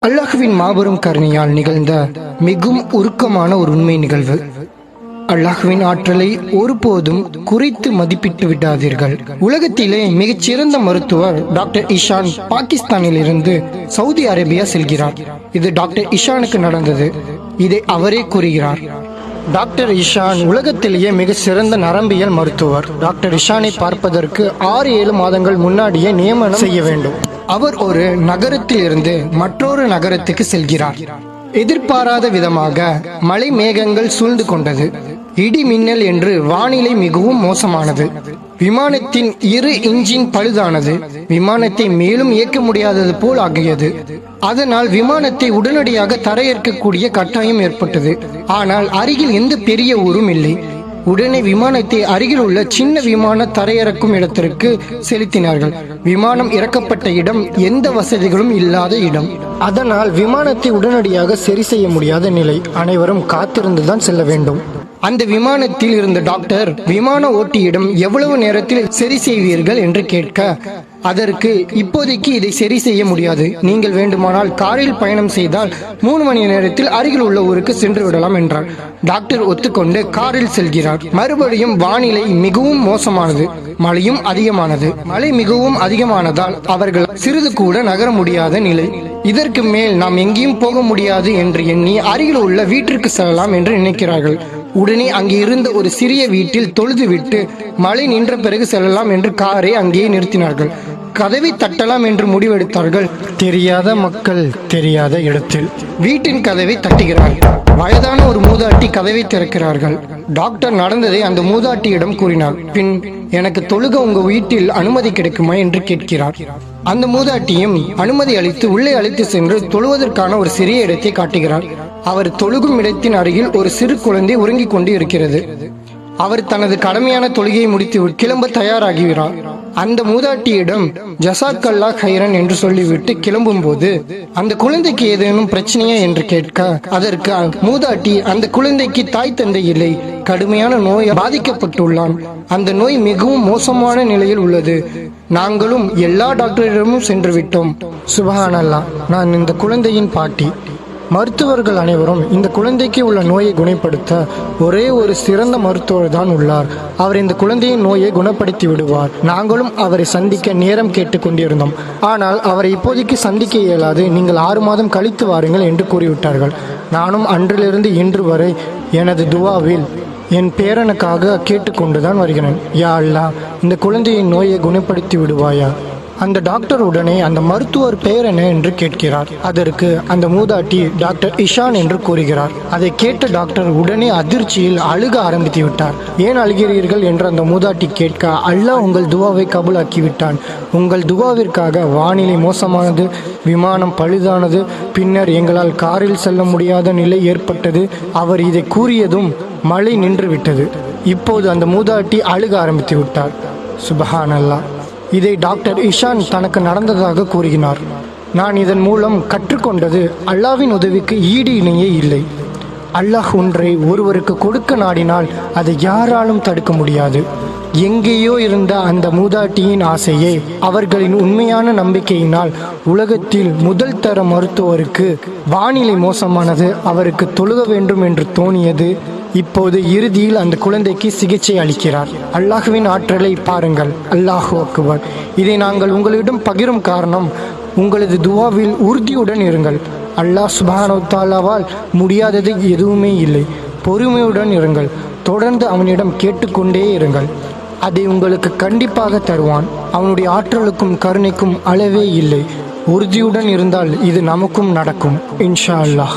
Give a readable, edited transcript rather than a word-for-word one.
அல்லாஹ்வின் மாபெரும் கருணையால் நிகழ்ந்த மிகவும் உருக்கமான ஒரு உண்மை நிகழ்வு. அல்லாஹ்வின் ஆற்றலை ஒருபோதும் குறைத்து மதிப்பிட்டு விடாதீர்கள். உலகத்திலே மிகச்சிறந்த மருத்துவர் டாக்டர் இஷான் பாகிஸ்தானில் இருந்து சவுதி அரேபியா செல்கிறார். இது டாக்டர் இஷானுக்கு நடந்தது. இதை அவரே கூறுகிறார். டாக்டர் இஷான் உலகத்திலேயே மிக சிறந்த நரம்பியல் மருத்துவர். டாக்டர் இஷானை பார்ப்பதற்கு 6-7 மாதங்கள் முன்னாடியே நியமனம் செய்ய வேண்டும். அவர் ஒரு நகரத்தில் இருந்து மற்றொரு நகரத்துக்கு செல்கிறார். எதிர்பாராத விதமாக மழை மேகங்கள் சூழ்ந்து கொண்டது. இடி மின்னல் என்று வானிலை மிகவும் மோசமானது. விமானத்தின் 2 இன்ஜின் பழுதானது. விமானத்தை மேலும் இயக்க முடியாதது போல் ஆகியது. அதனால் விமானத்தை உடனடியாக தரையிறக்கக்கூடிய கட்டாயம் ஏற்பட்டது. ஆனால் அருகில் எந்த பெரிய ஊரும் இல்லை. உடனே விமானத்தை அருகில் உள்ள சின்ன விமான தரையிறக்கும் இடத்திற்கு செலுத்தினார்கள். விமானம் இறக்கப்பட்ட இடம் எந்த வசதிகளும் இல்லாத இடம். அதனால் விமானத்தை உடனடியாக சரி செய்ய முடியாத நிலை. அனைவரும் காத்திருந்துதான் செல்ல வேண்டும். அந்த விமானத்தில் இருந்த டாக்டர் விமான ஓட்டியிடம் எவ்வளவு நேரத்தில் சரி செய்வீர்கள் என்று கேட்க, அதற்கு இப்போதைக்கு இதை சரி செய்ய முடியாது. நீங்கள் வேண்டுமானால் காரில் பயணம் செய்தால் 3 மணி நேரத்தில் அருகில் உள்ள ஊருக்கு சென்று விடலாம் என்றார். டாக்டர் ஒத்துக்கொண்டு காரில் செல்கிறார். மறுபடியும் வானிலை மிகவும் மோசமானது. மழையும் அதிகமானது. மழை மிகவும் அதிகமானதால் அவர்கள் சிறிது கூட நகர முடியாத நிலை. இதற்கு மேல் நாம் எங்கேயும் போக முடியாது என்று எண்ணி அருகில் உள்ள வீட்டிற்கு செல்லலாம் என்று நினைக்கிறார்கள். உடனே அங்கே இருந்த ஒரு சிறிய வீட்டில் தொழுதுவிட்டு மழை நின்ற பிறகு செல்லலாம் என்று காரை அங்கேயே நிறுத்தினார்கள். கதவை தட்டலாம் என்று முடிவெடுத்தார்கள். தெரியாத மக்கள் தெரியாத இடத்தில் வீட்டின் கதவை தட்டுகிறார்கள். வயதான ஒரு மூதாட்டி கதவை திறக்கிறார்கள். டாக்டர் நடந்ததை அந்த மூதாட்டியிடம் கூறினார். பின், எனக்கு தொழுக உங்க வீட்டில் அனுமதி கிடைக்குமா என்று கேட்கிறார். அந்த மூதாட்டியும் அனுமதி அளித்து உள்ளே அழைத்து சென்று தொழுவதற்கான ஒரு சிறிய இடத்தை காட்டுகிறார். அவர் தொழுகும் இடத்தின் அருகில் ஒரு சிறு குழந்தை உறங்கிக் கொண்டு இருக்கிறது. அவர் தனது கடமையான தொழுகையை முடித்து கிளம்ப தயாராகிறார். அந்த மூதாட்டியிடம் ஜசாக்கல்லா ஹைரன் என்று சொல்லிவிட்டு கிளம்பும் போது, அந்த குழந்தைக்கு ஏதேனும் பிரச்சனையா என்று கேட்க, அதற்கு மூதாட்டி, அந்த குழந்தைக்கு தாய் தந்தை இல்லை, கடுமையான நோய் பாதிக்கப்பட்டுள்ளான். அந்த நோய் மிகவும் மோசமான நிலையில் உள்ளது. நாங்களும் எல்லா டாக்டரிடமும் சென்று விட்டோம். சுபஹானல்லாஹ், நான் இந்த குழந்தையின் பாட்டி. மருத்துவர்கள் அனைவரும் இந்த குழந்தைக்கு உள்ள நோயை குணப்படுத்த ஒரே ஒரு சிறந்த மருத்துவர் தான் உள்ளார். அவர் இந்த குழந்தையின் நோயை குணப்படுத்தி விடுவார். நாங்களும் அவரை சந்திக்க நேரம் கேட்டுக் கொண்டிருந்தோம். ஆனால் அவரை இப்போதைக்கு சந்திக்க இயலாது. நீங்கள் 6 மாதம் கழித்து வாருங்கள் என்று கூறிவிட்டார்கள். நானும் அன்றிலிருந்து இன்று வரை எனது துவாவில் என் பேரனுக்காக கேட்டுக்கொண்டுதான் வருகிறேன். யா அல்லாஹ், இந்த குழந்தையின் நோயை குணப்படுத்தி விடுவாயா? அந்த டாக்டர் உடனே அந்த மருத்துவர் பெயர் என்ன என்று கேட்கிறார். அதற்கு அந்த மூதாட்டி டாக்டர் இஷான் என்று கூறுகிறார். அதை கேட்ட டாக்டர் உடனே அதிர்ச்சியில் அழுக ஆரம்பித்து விட்டார். ஏன் அழுகிறீர்கள் என்று அந்த மூதாட்டி கேட்க, அல்லாஹ் உங்கள் துவாவை கபூலாக்கி விட்டான். உங்கள் துவாவிற்காக வானிலை மோசமானது, விமானம் பழுதானது, பின்னர் எங்களால் காரில் செல்ல முடியாத நிலை ஏற்பட்டது. அவர் இதை கூறியதும் மழை நின்று விட்டது. இப்போது அந்த மூதாட்டி அழுக ஆரம்பித்து விட்டார். சுபஹானல்லாஹ். இதை டாக்டர் இஷான் தனக்கு நடந்ததாக கூறுகிறார். நான் இதன் மூலம் கற்றுக்கொண்டது, அல்லாஹ்வின் உதவிக்கு ஈடு இணையே இல்லை. அல்லாஹ் ஒன்றை ஒருவருக்கு கொடுக்க நாடினால் அதை யாராலும் தடுக்க முடியாது. எங்கேயோ இருந்த அந்த மூதாட்டியின் ஆசையே அவர்களின் உண்மையான நம்பிக்கையினால் உலகத்தில் முதல் தர மருத்துவருக்கு வானிலை மோசமானது, அவருக்கு தொழுக வேண்டும் என்று தோணியது. இப்போது இறுதியில் அந்த குழந்தைக்கு சிகிச்சை அளிக்கிறார். அல்லாஹ்வின் ஆற்றலை பாருங்கள். அல்லாஹு அக்பர். இதை நாங்கள் உங்களிடம் பகிரும் காரணம், உங்களது துவாவில் உறுதியுடன் இருங்கள். அல்லாஹ் சுப்ஹானஹு வ தஆலாவால் முடியாதது எதுவுமே இல்லை. பொறுமையுடன் இருங்கள். தொடர்ந்து அவனிடம் கேட்டுக்கொண்டே இருங்கள். அதை உங்களுக்கு கண்டிப்பாக தருவான். அவனுடைய ஆற்றலுக்கும் கருணைக்கும் அளவே இல்லை. உறுதியுடன் இருந்தால் இது நமக்கும் நடக்கும் இன்ஷா அல்லாஹ்.